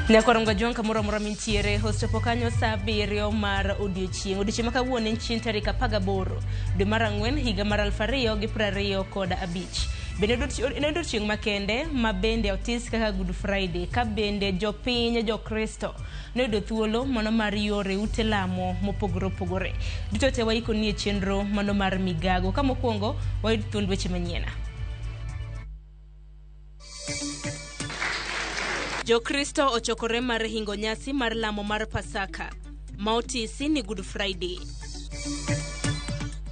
Nyakoronga jonka mura mintiere hosto pokanyo sa birio mar odiochieng. Odiochieng makawuono en chieng' tarik 18 dwe mar Ang'wen higa mar 2025. Bende odiochieng makende ma bende otis kaka Good Friday ka bende jopiny jokristo noyudo thuolo mano mar yore ute lamo mopogore opogore. Duto te waiko nie chenro mano mar migago. Ka mokwongo wayud thuond weche manyiena. Jokristo ochokore mar hingo nyasi mar lamo mar Pasaka. Maotisi ni Good Friday.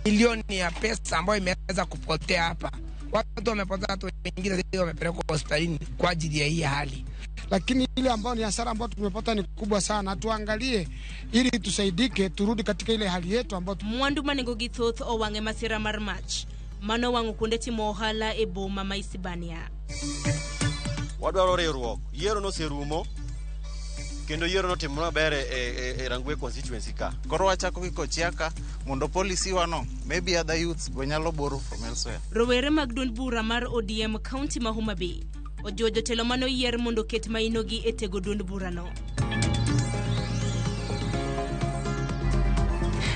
Milioni ya pesa ambayo imeweza kupotea hapa. Watu wamepotea, watu wengine zaidi wamepelekwa hospitalini kwa ajili ya hii hali. Lakini ile ambayo ni hasara ambayo tumepata ni kubwa sana. Tuangalie ili tusaidike, turudi katika ile hali yetu ambayo Mwandu manego githoth owange masira mar mach. Mano wangu kunde timo ohala e boma ma Isibania. Wadwaro riwruok. Yiero noserumo kendo yiero notimo maber e Rangwe constituency ka. Koro wachako kiko chiaka mondo policy wano maybe other youths go nyalo boro from elsewhere. Rowere mag duond bura mar ODM county ma Homa Bay ojojo telo mano yier mondo ket mainogi e tego duond bura no.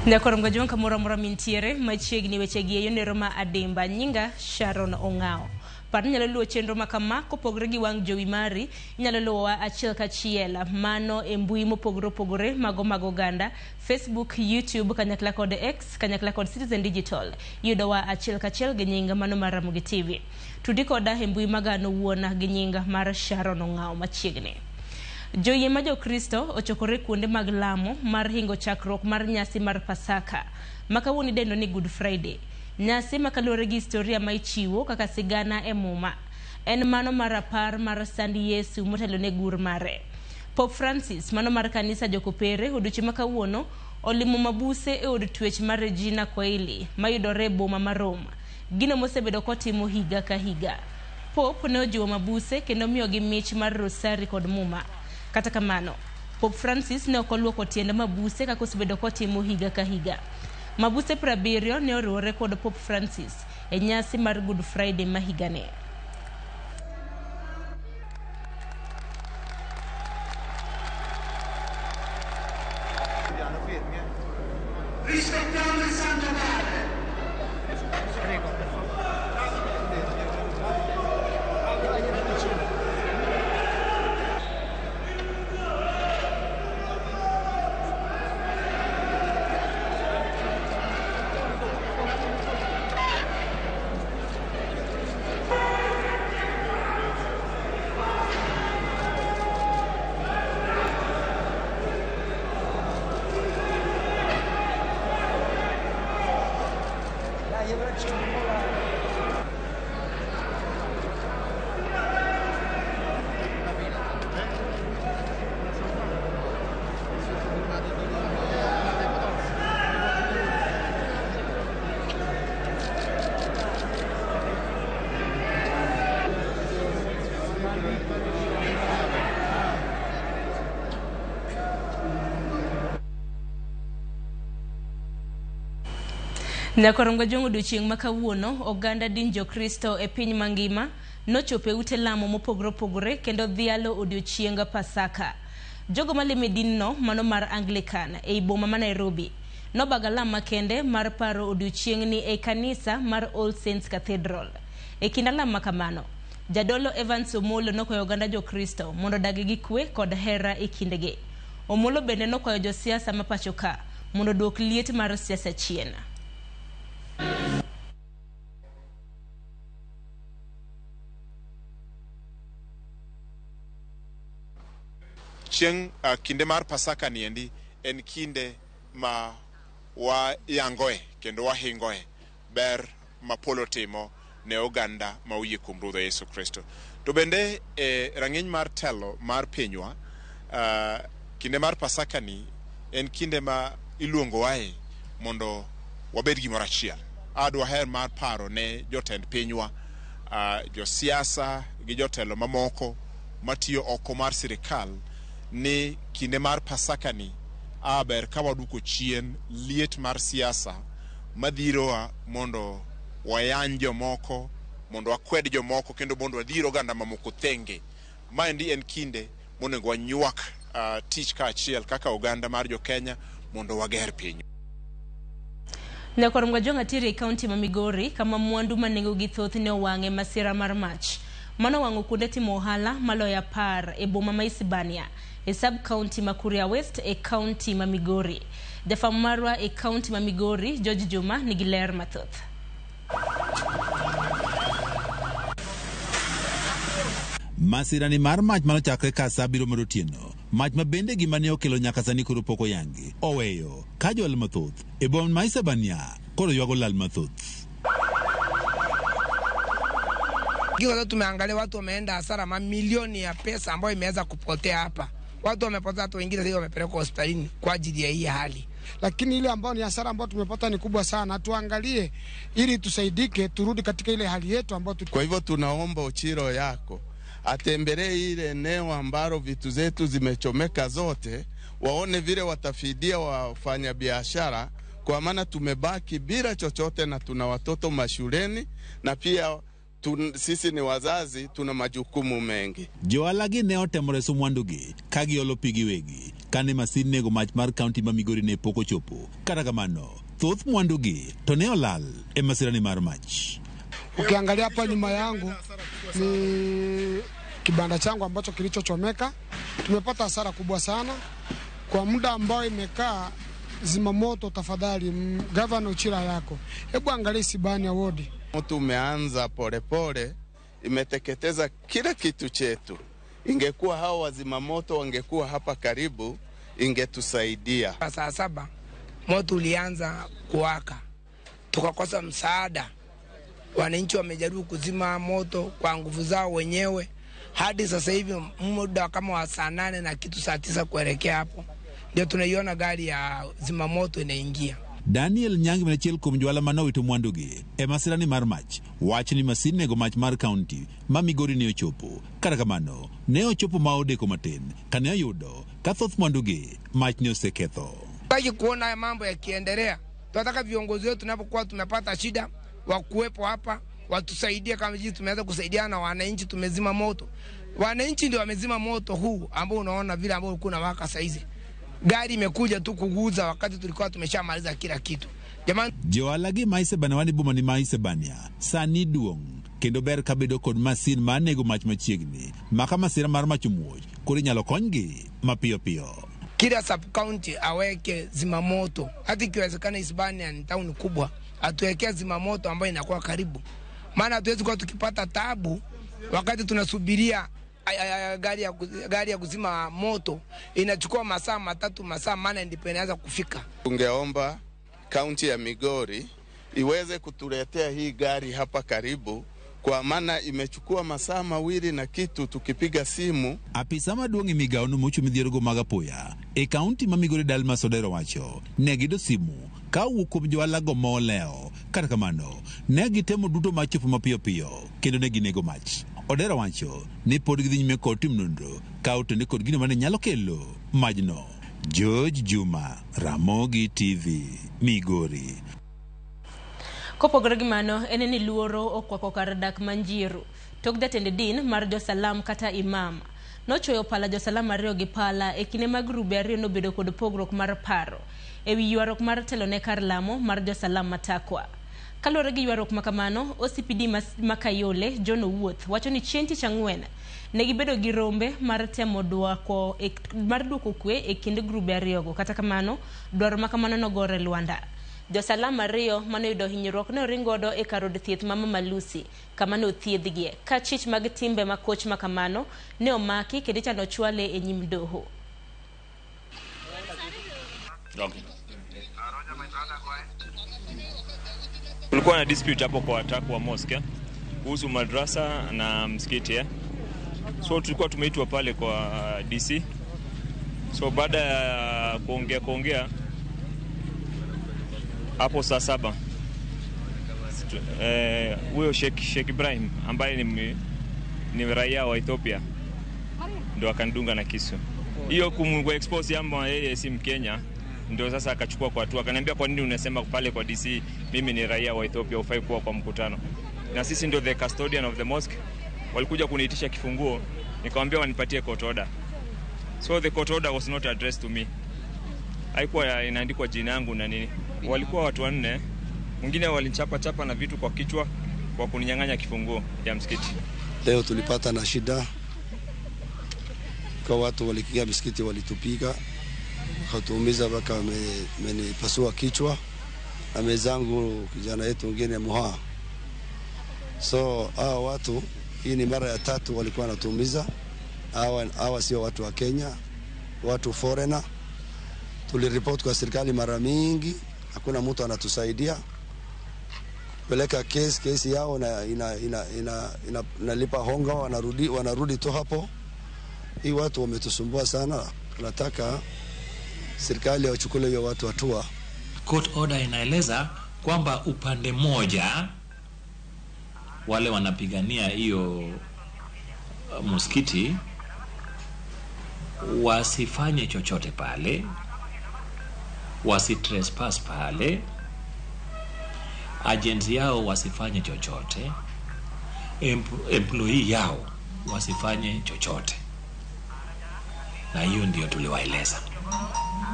Nyakoronga jonka mura mintiere machiegni wechegi e yonero ma Adimba. Nyinga Sharon Ongao. Parni nyalo luwo chenro makama kopogore gi wang' jowi mari. Nyalo luwo achiel kachiel mano e mbui mopogore opogore mago ganda Facebook, YouTube, kanyakla kod X, kanyakla kod Citizen Digital. Yudo wa achiel kachiel gi nyinga mano mar Ramogi TV. Tudi koda e mbui magano wuona gi nyinga mar Sharon Ongao machiegni. Joyie ma jokristo ochokore kuonde mag lamo mar hingo chakruok mar nyasi mar Pasaka. Makawuono idendo ni Good Friday. Nyasi makalore gi historia ma ichiwo kaka sigana e muma. En mano mar apar mar sandi Yesu motelo ne gur mare. Pope Francis mano mar kanisa jokopere odiochieng' makawuono olimo mabuse e od twech mar Regina Coeli mayudore e boma ma Roma. Gino mosebedo kotimo higa ka higa. Pope ne ojiwo mabuse kendo miyogi mich mar rosari kod muma. Kata kamano, Pope Francis ne okoluoko tiende mabuse kaka osebedo kotimo higa ka higa. Mabuse 70 ne oriwore kod Pope Francis e nyasi mar Good Friday ma higane. Rispettiamo il Santo Padre. Nyakoronga jongo odiochieng' makawuono oganda din jokristo e piny mangima nochope ute lamo mopogore opogore kendo dhialo odiochieng' Pasaka. Jogo malime din no mano mar Anglican e boma ma Nairobi nobaga lam makende mar paro odiochieng' ni e kanisa mar All Saints Cathedral. E kinda lam makamano, Jadolo Evans Omolo nokwayo oganda jokristo mondo dagi gi kwe kod hera e kindegi. Omolo bende nokwayo josiasa ma pacho ka mondo duok liet mar siasa chien. Chieng' kinde mar Pasaka niendi en kinde ma wa yangoe kendo wahingoe ber ma polo timo ne oganda ma oyie kuom Ruoth Yesu Kristo. To bende rang'iny mar telo mar pinywa kinde mar Pasaka ni en kinde ma iluongo wae mondo wabed gimoro achiel. Adwaher mar paro ne jotend pinywa, josiasa gi jotelo mamoko matiyo oko mar sirikal ni kinde mar Pasaka ni ber ka waduko chien liet mar siasa madhirowa mondo wayany jomoko, mondo wakwed jomoko kendo mondo wadhiro oganda mamoko thenge. Maendi en kinde monego wanyuak tich ka achiel kaka oganda mar jo Kenya mondo wager piny. Nekorom ga jongatiri kaunti ma Migori kama mwandu manengo gi thoth ne owange masira mar mach. Mano wango kuonde timo ohala maloya par e boma ma Isebania e sub county ma Kuria West e county ma Migori. Jafam marwa e county ma Migori George Juma nigi ler mathoth. Masirani mar mach manochakre ka saa 7 mar otieno. Mach ma bende gima ne okelo nyaka sani koro poko yangi. Oweyo ka jol mathoth e boma ma Isebania koro ywago lal mathoth. Kiwa tumeangalia watu wameenda hasara mamilioni ya pesa ambayo imeweza kupotea hapa. Watu wamepoteza, watu wengine sasa wamepelekwa hospitalini kwa ajili ya hii hali. Lakini ile ambayo ni hasara ambayo tumepata ni kubwa sana. Tuangalie ili tusaidike turudi katika ile hali yetu ambayo Kwa hivyo tunaomba Ochiro yako atembelee ile eneo ambalo vitu zetu zimechomeka zote, waone vile watafidia wafanya biashara, kwa maana tumebaki bila chochote na tuna watoto mashuleni na pia sisi ni wazazi, tuna majukumu mengi. Joalagi ne otemore mwandugi kagi olo pigi wegi kane masin nego mach mar county ma Migori ne poko chopo. Kata kamano thoth mwandugi to ne olal e masirani mar mach. Ukiangalia hapa nyuma yangu ni kibanda changu ambacho kilichochomeka. Tumepata hasara kubwa sana kwa muda ambao imekaa. Zimamoto, tafadhali Governor Ochiro yako, hebu angalia Isebania ward. Moto umeanza polepole, imeteketeza kila kitu chetu. Ingekuwa hao wazimamoto wangekuwa hapa karibu, ingetusaidia. Saa 7 moto ulianza kuwaka, tukakosa msaada. Wananchi wamejaribu kuzima moto kwa nguvu zao wenyewe. Hadi sasa hivi muda kama wa saa 8 na kitu saa 9 kuelekea hapo ndio tunaiona gari ya zimamoto inaingia. Daniel Nyangi menechiel kuom jwala manowito mwandugi e masirani mar mach wach ni masin nego mach mar county ma Migori ne ochopo. Kata kamano ne ochopo ma odeko matin kane oyudo ka thoth mwandugi mach ne oseketho. Baki kuona mambo yakiendelea. Tunataka viongozi wetu tunapokuwa tumepata shida wakuwepo hapa watusaidie kama jinsi tumeweza kusaidiana na wananchi. Tumezima moto, wananchi ndio wamezima moto huu ambao unaona vile ambao ulikuwa unawaka saizi. Gari imekuja tu kuguza wakati tulikuwa tumeshamaliza kila kitu. Jamani, joalagi ma Isebania wani boma ni ma Isebania sani duong kendo ber kabedo kod masin ma nego mach machiegni maka masira mar mach muoj kuri nyalo konygi mapiyo piyo. Kila sub county aweke zimamoto, hata ikiwezekana Isebania ni town kubwa, atuwekea zimamoto ambayo inakuwa karibu. Maana hatuwezi kuwa tukipata taabu wakati tunasubiria gari ya kuzima moto inachukua masaa 3 masaa 4 ndipo inaanza kufika. Tungeomba kaunti ya Migori iweze kutuletea hii gari hapa karibu, kwa maana imechukua masaa 2 na kitu tukipiga simu. Apisa maduong' migao no mucho midhierogo mag apoya e kaunti ma Migori Dalmas Odero wacho ne gido simu ka wuok kuom joalago moleo. Kata kamano ne gitemo duto machopo mapiyo piyo kendo ne ginego mach. Odero wacho ni pod gidhi nyime kod tim nonro ka otende kod gino mane nyalo kelo majno. George Juma, Ramogi TV, Migori. Kopogore gi mano en ni luoro okwako kar dak Manjiru. Tok jatend din mar Josalam kata imam nochoyo pala Josalam ariyo gi pala e kinde mag grube ariyo nobedo kod pogruok mar paro ewi ywarruok mar telo ne kar lamo mar Josalam Matakwa. Kalore gi ywarruok makamano, OCPD Makayole John Owuoth wacho ni chieng' Tich Ang'wen ne gibedo gi rombe mar temo duoko kwe e kind grube ariyogo. Kata kamano dwaro makamano nogore Luanda. Josalam ariyo manoyudo hinyruok ne oringodo e kar od thieth Mama Malusi kama ne othiedhgie ka chich mag timbe makoch makamano ne omaki kendo ichano chwale e nyim doho. Kulikuwa na dispute hapo kwa wataku wa mosque kuhusu madrasa na msikiti. So tulikuwa tumeitwa pale kwa DC. So baada ya kuongea hapo saa 7 huyo Sheikh Ibrahim ambaye ni raia wa Ethiopia ndio akandunga na kisu. Hiyo expose yamba yeye si Mkenya ndio sasa akachukua kwa hatua. Akaniambia, kwa nini unasema pale kwa DC mimi ni raia wa Ethiopia, ufai kuwa kwa mkutano? Na sisi ndio the custodian of the mosque. Walikuja kuniitisha kifunguo, nikamwambia wanipatie court order. So the court order was not addressed to me. Haikuwa inaandikwa jina yangu na nini. Walikuwa watu 4, mwingine walinichapa na vitu kwa kichwa kwa kuninyang'anya kifunguo ya msikiti. Leo tulipata na shida. Kwa watu walikiga msikiti walitupiga. Wakatuumiza mpaka amenipasua kichwa. Na mezangu kijana yetu mwingine Moha. So hao watu hii ni mara ya 3 walikuwa wanatuumiza. Hawa sio watu wa Kenya, watu foreigner. Tuliripoti kwa serikali mara mingi, hakuna mtu anatusaidia. Peleka kesi yao na inalipa honga, wanarudi tu hapo. Hii watu wametusumbua sana. Tunataka serikali wachukue hiyo watu hatua. Court order inaeleza kwamba upande moja wale wanapigania hiyo msikiti wasifanye chochote pale, wasitrespass pale, agents yao wasifanye chochote, employee yao wasifanye chochote. Na hiyo ndio tuliwaeleza.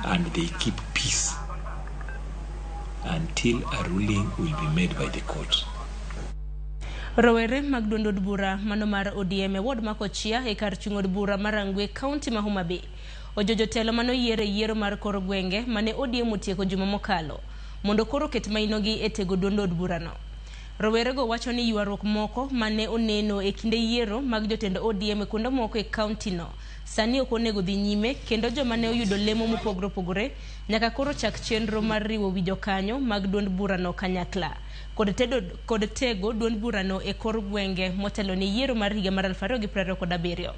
And they keep peace until a ruling will be made by the court. Rowere mag duond od bura mano mar ODM ward makochia e kar chung od bura marangwe county ma Homa Bay. Ojojo telo mano yiero mar kor gwenge mane ODM otieko juma mokalo mondo koro ket mainogi e tego duond od bura no. Rowere go wacho ni ywaruok moko mane oneno e kinde yiero mag jotend ODM e kuonde moko e county no sani ok onego dhi nyime, kendo joma ne oyudo lemo mopogore nyaka koro chak chenro mar riwo wijo kanyo mag duond bura no kanyakla kod tego duond bura no e kor gwenge motelo ni yiero mar higa mar 2027.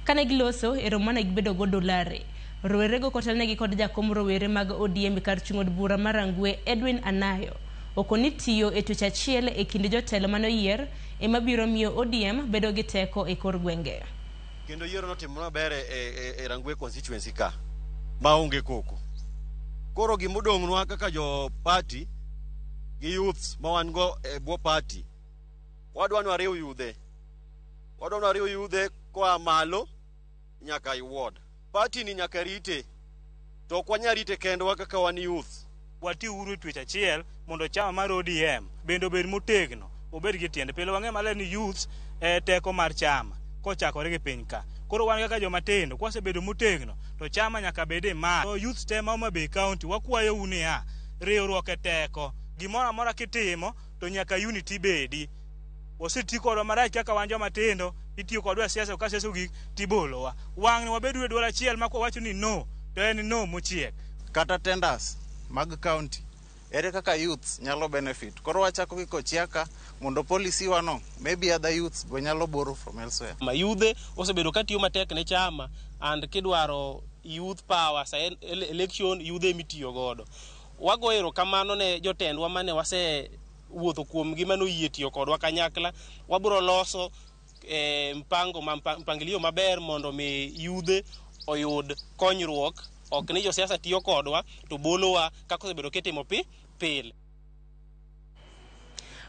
Kane giloso e romo mane gibedo go dolare, rowere go kotelnegi kod jakom rowere mag ODM kar chung od bura marangwe Edwin Anayo okoni tiyo e tuch achiel e kind jotelo mano yier ema biro miyo ODM bedo gi teko e kor gwenge. Kendo yiero notimore maber e Rangwe constituency ka maonge koko. Koro gimodong'nwa kaka jo party gi youths ma wan go e bwo party, wadwa ni wariw yudhe koa malo nyaka i ward. Party ni nyaka rite, to ok wanyal rite kendwa kaka wan youth. Wati uru twech achiel mondo chama mar ODM bendo bed motegno, obed gi tiende. Pile wang'e maler ni youths teko mar chama kochakore gi piny ka. Koro wan kaka joma tindo kwasebedo motegno to chama nyaka bede mar. So youth tema Homa Bay County wakwayo unia riwruok e teko. Gimoro amora kitimo to nyaka unity bedi. Wasetiyo kodwa marach kaka wan joma tindo, itiyo kodwa siasa ka siasa gik tibolowa. Wang'ni wabedo e dwol achiel ma wacho ni no, to en no mochiek. Kata tenders mag county ere kaka youths nyalo benefit. Koro wachako gi Kochiaka mondo policy wano maybe other youths go nyalo borrow from elsewhere. Mayudhe osebedo katiyo matek ne chama, and kidwaro youth power sa election yudhe mitiyo godo. Wagoero kamano ne jotendwa mane wase wuotho kuom gima no yie tiyo kodwa kanyakla. Wabro loso mpangilio maber mondo mi yudhe oyud konyruok, ok ni jo siasa tiyo kodwa to bolowa kako sebedo ketimo pile.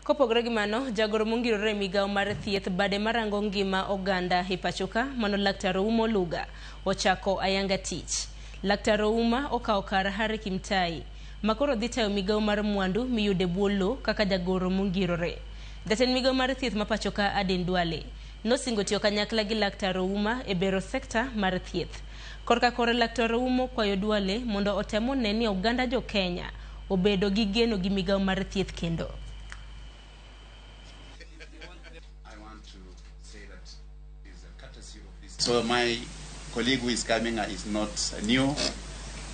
Kopogore gi mano, jagoro mongirore migao mar thieth bade marango ngima oganda e pachoka mano Laktar Ouma Oluga ochako ayanga tich. Laktar Ouma okawo kar Harry Kimtai makoro dhi tayo migao mar mwandu miyude bwolo kaka jagoro mongirore. Jatend migao mar thieth ma pachoka Aden Duale nosingo tiyo kanyakla gi Laktar Ouma e bero sekta mar thieth. Korka kore Laktar Ouma kwayo Duale mondo otemo neni oganda jo Kenya obedo gi geno gi migao mar thieth kendo. So my colleague who is coming is not new.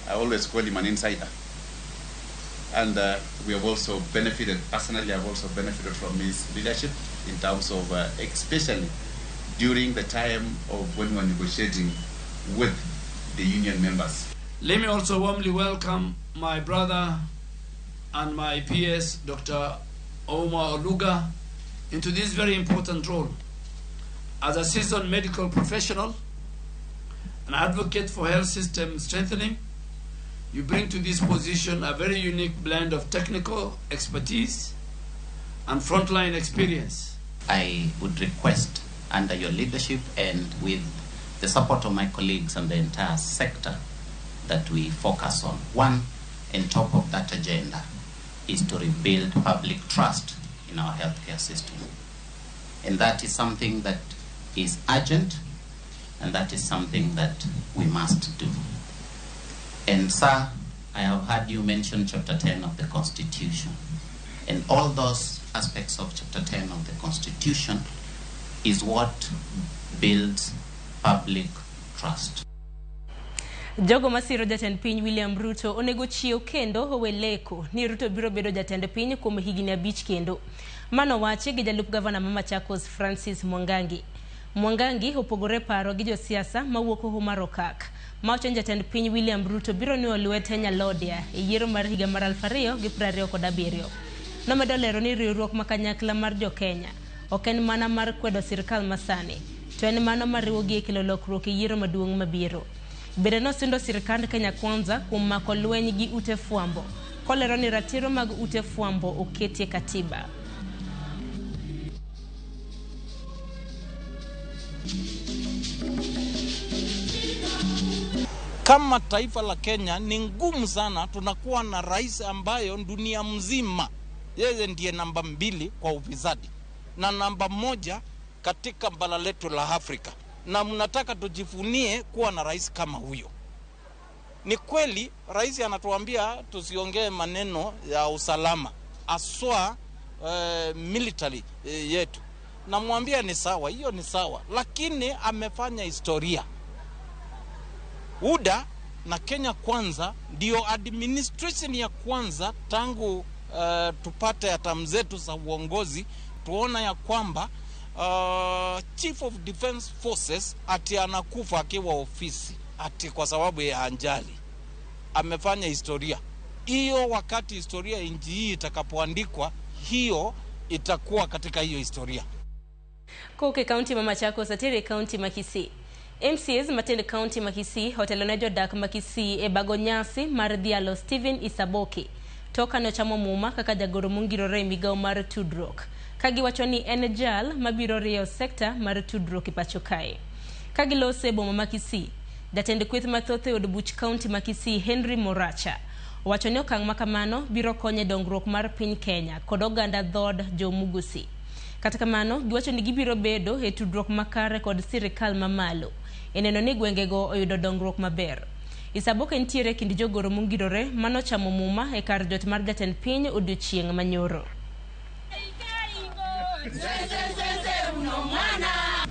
I always call him an insider. And we have also benefited, personally I've also benefited from his leadership in terms of, especially during the time of when we were negotiating with the union members. Let me also warmly welcome my brother and my PS, Dr. Ouma Oluga, into this very important role. As a seasoned medical professional, an advocate for health system strengthening, you bring to this position a very unique blend of technical expertise and frontline experience. I would request, under your leadership and with the support of my colleagues and the entire sector that we focus on. One, on top of that agenda, is to rebuild public trust in our healthcare system. And that is something that is urgent, and that is something that we must do. And sir, I have heard you mention Chapter 10 of the Constitution. And all those aspects of Chapter 10 of the Constitution is what builds public trust. Jogo masiro jatend piny William Ruto onego chiew kendo oweleko ni Ruto biro bedo jatend piny kuom higni 5 kendo. Mano wache gi jalup gavana ma Machakos Francis Mwangangi. Mwangangi opogore paro gi josiasa mawuok Homar Okak. Mawacho jatend piny William Ruto biro ni lwete Nyalodia e yiero mar higa mar 2027. Nomedo lero ni riwruok makanyakla mar jo-Kenya ok en mana mar kwedo sirkal masani, to en mano mariwo gi kelo lokruok e yiero maduong' mabiro. Bende nosindo sirkand Kenya Kwanza kuom mako lweny gi ute fwambo, kolero ni ratiro mag ute fwambo oketie katiba. Kama taifa la Kenya ni ngumu sana, tunakuwa na rais ambayo dunia mzima yeye ndiye namba 2 kwa ufisadi na namba 1 katika bara letu la Afrika, na mnataka tujifunie kuwa na rais kama huyo. Ni kweli rais anatuambia tusiongee maneno ya usalama aswa military yetu, na mwambia ni sawa, hiyo ni sawa, lakini amefanya historia. UDA na Kenya Kwanza ndio administration ya kwanza tangu tupate hatamu zetu za uongozi, tuona ya kwamba Chief of Defense Forces ati anakufa akiwa ofisi ati kwa sababu ya ajali. Amefanya historia. Hiyo wakati historia nchi hii itakapoandikwa, hiyo itakuwa katika hiyo historia. Koke County Machakos atire County Makisi. MCAs matende County Makisi hotelonejo dak Makisi e bagonyasi mar Dialo Stephen Isaboki toka no chamo muma kaka jagoro mungirore migao mar tudruok kagi wacho ni en jal mabiro riyo sekta mar tudruok pacho kae. Kagi lose boma Makisi, jatend kweth mathoth e od buch County Makisi Henry Moracha wacho ni okang' makamano biro konyo dongruok mar piny Kenya kod oganda dhod jo-Mugusi. Kata kamano giwacho ni gibiro bedo e tudruok makare kod sirikal mamalo eneno ni gwengego oyudo dongruok maber. Isaboka entiere kind jogoro mungirore mano chamo muma e kar jot mar jatend piny odiochieng' manyoro.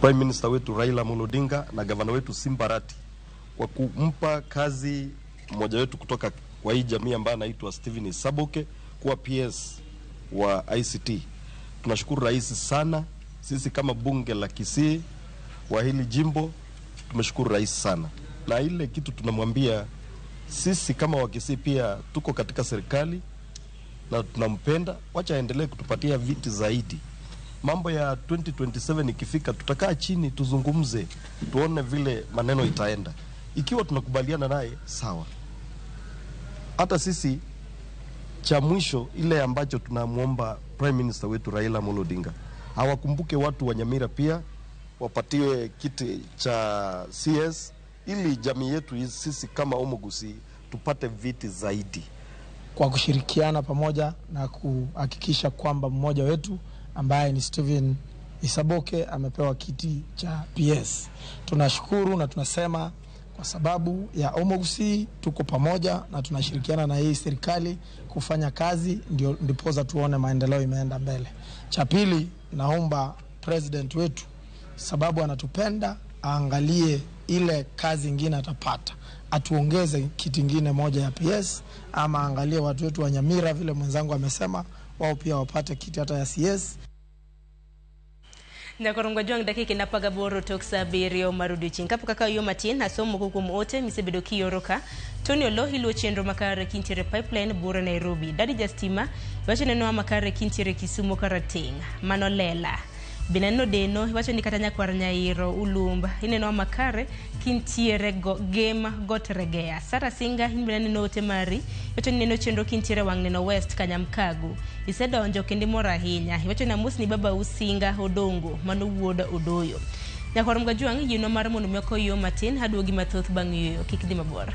Prime Minister wetu Raila Amolo Odinga na gavana wetu Simba Arati kwa kumpa kazi mmoja wetu kutoka kwa hii jamii ambaye anaitwa Stephen Isaboke kuwa PS wa ICT. Tunashukuru rais sana. Sisi kama bunge la Kisii wa hili jimbo tumeshukuru rais sana. Na ile kitu tunamwambia, sisi kama wa Kisii pia tuko katika serikali na tunampenda, wacha aendelee kutupatia viti zaidi. Mambo ya 2027 ikifika tutakaa chini tuzungumze, tuone vile maneno itaenda. Ikiwa tunakubaliana naye sawa. Hata sisi cha mwisho ile ambacho tunamuomba Prime Minister wetu Raila Amolo Odinga, hawakumbuke watu wa Nyamira pia wapatiwe kiti cha CS ili jamii yetu sisi kama Omugusi tupate viti zaidi, kwa kushirikiana pamoja na kuhakikisha kwamba mmoja wetu ambaye ni Stephen Isaboke amepewa kiti cha PS. Tunashukuru na tunasema kwa sababu ya Omugusi tuko pamoja na tunashirikiana na hii serikali kufanya kazi, ndipoza tuone maendeleo imeenda mbele. Cha pili, naomba president wetu sababu anatupenda aangalie ile kazi nyingine atapata, atuongeze kiti kingine moja ya PS, ama angalie watu wetu wa Nyamira vile mwenzangu amesema wao pia wapate kiti hata ya CS. Nyakorongwa juang dakika napaga boro toksa birio marudi chinkapo kaka yo matin asomo kukum ote misebedo kiyoroka Tony Olohi lo chenro makare kintire pipeline bura Nairobi dadi justima wacho neno makare kintire Kisumu Karating Manolela binano deno wacho ni katanya kwa Nyairo Ulumba ineno makare kintire gema gotregea Sara Singa hinbinani note mari wacho ni neno chenro kintire wangneno West Kanyamkagu isedo onjo kende mora hinya wacho na musni baba Usinga Odongo mano wuoda Odoyo Nyakorom Gajuang yino mar mondo meko yo matin haduogi mathoth bang' yo kik dhi mabor.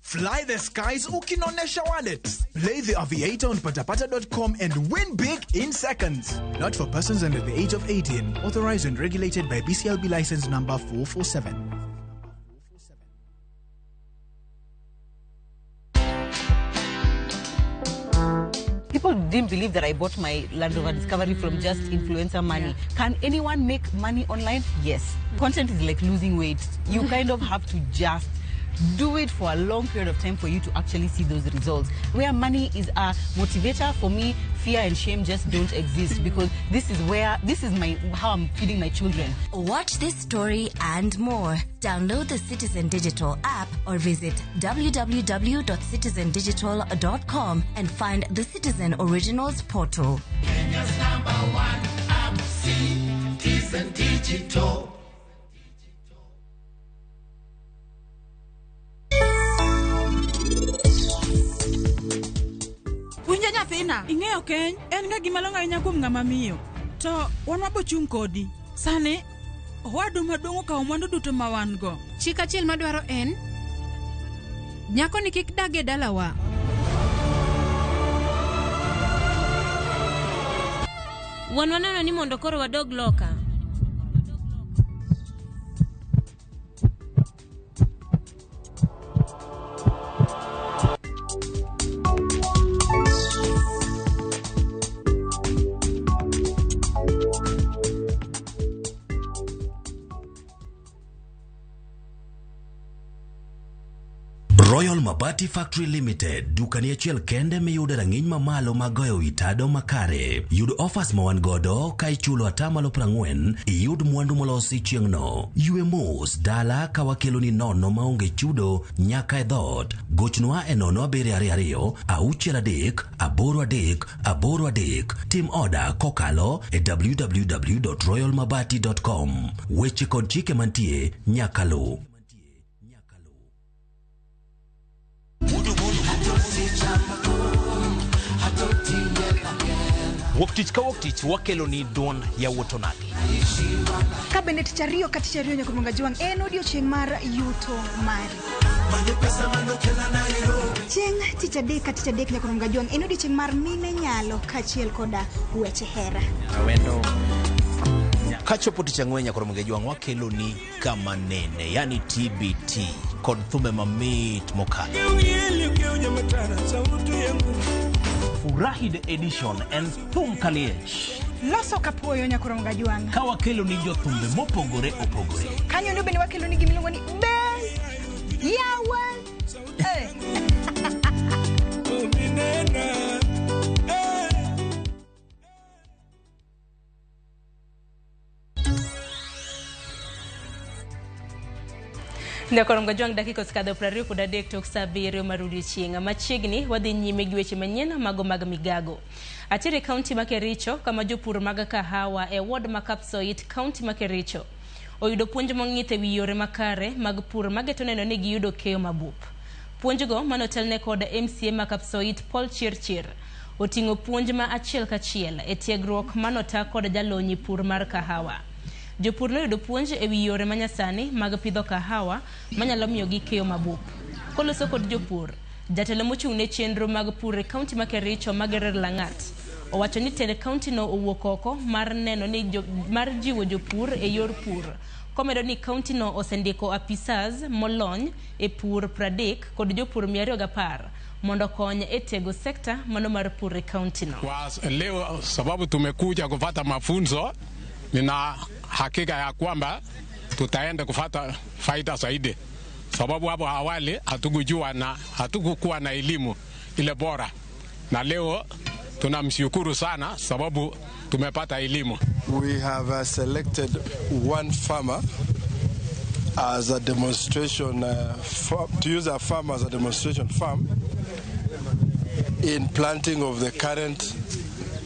Fly the skies ukinonesha wallet. Play the aviator on patapata.com and win big in seconds. Not for persons under the age of 18. Authorized and regulated by BCLB license number 447. People didn't believe that I bought my Land Rover Discovery from just influencer money. Can anyone make money online? Yes. Content is like losing weight. You kind of have to just do it for a long period of time for you to actually see those results. Where money is a motivator, for me, fear and shame just don't exist, because this is how I'm feeding my children. Watch this story and more. Download the Citizen Digital app or visit www.citizendigital.com and find the Citizen Originals portal. Kenya's #1 app, Citizen Digital. Winja nyathina, ing'eyo keny en ga gima longa inya kuom ng'ama miyo. To wan wabochung' kodi. Sani owadu maduong' okawo mwandu duto ma wan go. Chik achiel madwaro en nyako ni kik dag e dalawa. Wan waneno ni mondo koro wadog loka. Royal Mabati Factory Limited, dukani achiel kende miyude rang'iny mamalo magoyo itado makare. Yud offers ma wan godo ka ichulo atamalo 40, iyud mwandu molosi chieng'no. Yue mos dala ka wakelo ni nono maonge chudo nyaka e dhot. Gochnwa e 07222 638 838. Tim order kokalo e www.royalmabati.com. Weche kod chike mantie nyaka lu. Woktich ka woktich wakelo ni don ya wotonagi. Kabinet chariyo kati chariyo Nyakorom Gajuang en odiochieng' mar yuto mari. Chieng' tich adek kati adek Nyakorom Gajuang en odiochieng' mar mine nyalo kachiel koda weche hera. Awendo kachopo tich ang'wen Nyakorom Gajuang wakelo ni kama nene, yani TBT kod thumbe mamit mokalo. Furahi the edition and thum kaliech. Loso kapuoyo Nyakorom Gajuang. Ka wakelo ni jo thumbe mopogore opogore. Kanyo ndo bende wakelo ni gimiluongo ni Bes Yawan. Nyakorom Gajuang dakika skadho 23 tok saa 7 marudi chieng'. Machiegni wadhi nyime gi weche manyien mago mag migago. Atire kaunti ma Kericho kama jopur mag kahawa e ward ma Kapsoit kaunti ma Kericho oyudo puonj mong'ith ewi yore makare mag pur mageto neno ni giyudo keyo mabup. Puonjgo manotelne kod MCA ma Kapsoit Paul Chirchir oting'o puonj ma achiel kachiel e tiegruok manota kod jalony pur mar kahawa. Jopur noyudo puonj ewi yore manyasani mag pidho kahawa manyalo miyo gi keyo mabup. Koloso kod jopur, jatelo mochung' ne chenro mag pur e kaunti ma Kericho Magerer Langat owacho ni tend kaunti no owuok oko mar neno ni mar jiwo jopur e yor pur. Komedo ni kaunti no osendiko apisas molony e pur 30 kod jopur 210 mondo kony e tego sekta mano mar pur e kaunti no. Leo sababu tumekuja kupata mafunzo, nina hakika ya kwamba tutaenda kupata faida zaidi, sababu hapo awali hatukujua na hatukukuwa na elimu ile bora, na leo tunamshukuru sana sababu tumepata elimu. We have selected one farmer as a demonstration to use a farm as a demonstration farm in planting of the current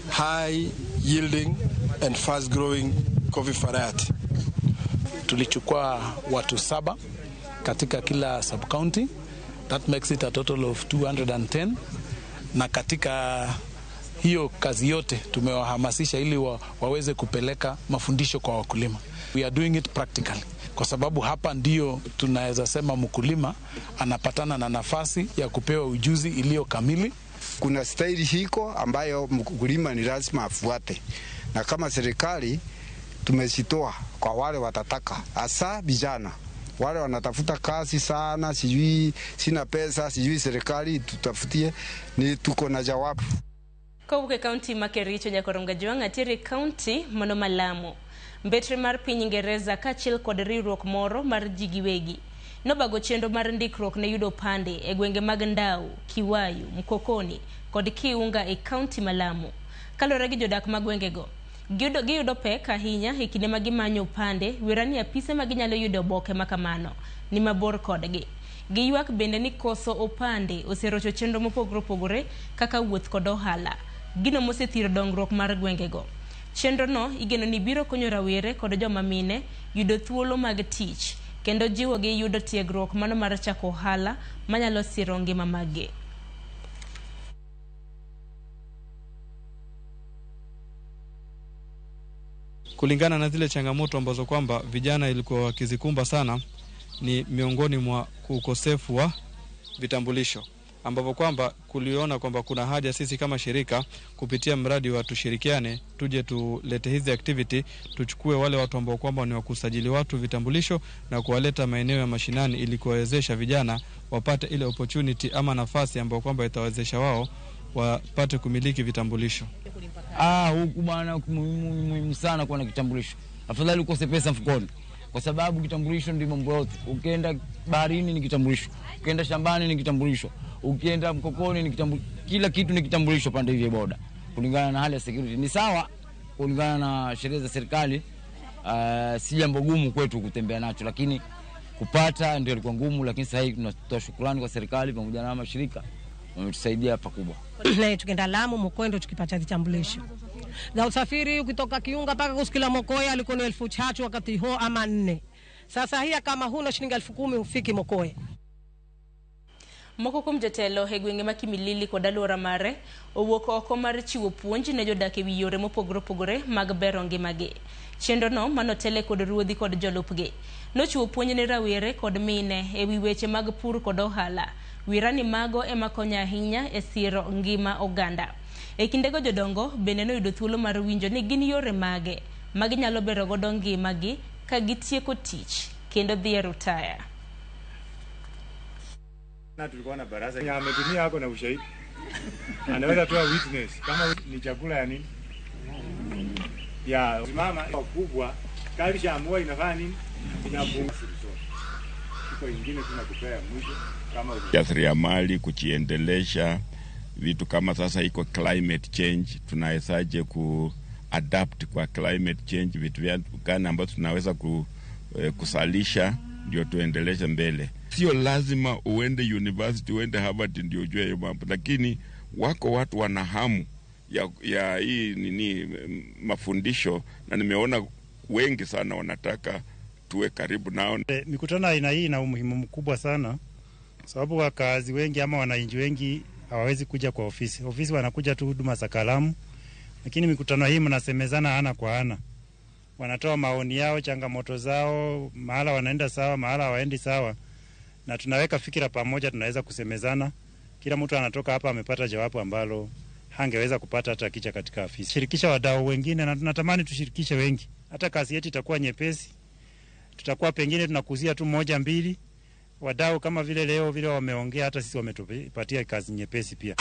high yielding and fast growing coffee variety. Tulichukua watu 7 katika kila sub county, that makes it a total of 210, na katika hiyo kazi yote tumewahamasisha ili waweze kupeleka mafundisho kwa wakulima. We are doing it practically, kwa sababu hapa ndio tunaweza sema mkulima anapatana na nafasi ya kupewa ujuzi iliyo kamili. Kuna staili hiko ambayo mkulima ni lazima afuate, na kama serikali tumeshitoa kwa wale watataka, hasa vijana wale wanatafuta kazi sana, sijui sina pesa, sijui serikali tutafutie, ni tuko na jawabu. Kowuok kaunti ma Kericho Jakoronga Jwang' atiere kaunti mano ma Lamu. Mbetre mar piny Ingereza kaachiel kod riwruok moro mar ji giwegi nobago chenro mar ndikruok ne yudo pande e gwenge mag Ndau, Kiwayu, Mkokoni kod Kiunga e kaunti ma Lamu. Kalore gi jodak mag gwengego, giyudo pek ahinya e kinde ma gimanyo pande, wirani apise ma ginyalo yudo oboke makamano ni mabor kodgi. Giywak bende ni koso opande oserocho chenro mopogore opogore kaka wuoth kod ohala, gino mosethiro dongruok mar gwengego. Chenro no igeno ni biro konyo rawere kod joma mine yudo thuolo mag tich kendo jiwo gi yudo tiegruok mano mar chako ohala manyalo siro ngima maggi. Kulingana na zile changamoto ambazo kwamba vijana ilikuwa wakizikumba sana, ni miongoni mwa ukosefu wa vitambulisho, ambapo kwamba kuliona kwamba kuna haja sisi kama shirika kupitia mradi wa Tushirikiane tuje tulete hizi activity, tuchukue wale watu ambao kwamba ni wakusajili watu vitambulisho na kuwaleta maeneo ya mashinani ili kuwawezesha vijana wapate ile opportunity ama nafasi ambao kwamba itawezesha wao wapate kumiliki vitambulisho. Huku bwana muhimu sana kuwa na kitambulisho. Afadhali ukose pesa mfukoni, kwa sababu kitambulisho ndio mambo yote. Ukienda baharini ni kitambulisho, ukienda shambani ni kitambulisho, ukienda Mkokoni ni kitambulisho, kila kitu ni kitambulisho pande hiyo boda. Kulingana na hali ya security ni sawa, kulingana na sheria za serikali si jambo gumu kwetu kutembea nacho, lakini kupata ndio ilikuwa ngumu. Lakini sasa hivi tunatoa shukrani kwa serikali pamoja na mashirika wametusaidia pakubwa. Na tukienda Lamu Mokoendo tukipata vitambulisho za usafiri, ukitoka Kiunga mpaka kusikila Mokoya alikuwa ni 1,300 wakati huo ama 4. Sasa hii kama huna shilingi 10,000 ufiki Mokoya. Moko kuom jotelo e gwenge ma Kimilili kod alwora mare owuok oko mar chiwo puonj ne jodak e wi yore mopogore opogore mag bero ngimagi. Chenro no manotele kod ruodhi kod jolupgi nochiwo puonj ne rawere kod mine e wi weche mag pur kod ohala. Wirani mago ema konyo ahinya e siro ngima oganda. E kindego jodongo bende noyudo thuolo mar winjo ni gin yore mage maginyalo bero godo ngimagi ka gitieko tich kendo dhi e retire. Na tulikuwa na baraza ya ametumia hako na ushahidi, anaweza toa witness kama ni chakula ya nini ya mama kubwa kalisha amua inafanya nini, inapunga iko ingine tunakupea mwisho kama jasiriamali kujiendelesha vitu kama sasa iko climate change, tunawezaje adapt kwa climate change, vitu gani ambazo tunaweza kusalisha ndio tuendeleshe mbele. Sio lazima uende university, uende Harvard ndio ujue hiyo mambo, lakini wako watu wana hamu ya hii nini mafundisho, na nimeona wengi sana wanataka tuwe karibu nao. Mikutano aina hii ina umuhimu mkubwa sana, sababu wakazi wengi ama wananchi wengi hawawezi kuja kwa ofisi. Ofisi wanakuja tu huduma za kalamu, lakini mikutano hii mnasemezana ana kwa ana. Wanatoa maoni yao, changamoto zao, mahala wanaenda sawa, mahala hawaendi sawa. Na tunaweka fikira pamoja, tunaweza kusemezana. Kila mtu anatoka hapa amepata jawabu ambalo hangeweza kupata hata kicha katika ofisi. Shirikisha wadau wengine, na tunatamani tushirikishe wengi. Hata kazi yetu itakuwa nyepesi. Tutakuwa pengine tunakuzia tu 1 2 wadau kama vile leo vile wameongea, hata sisi wametupatia kazi nyepesi pia.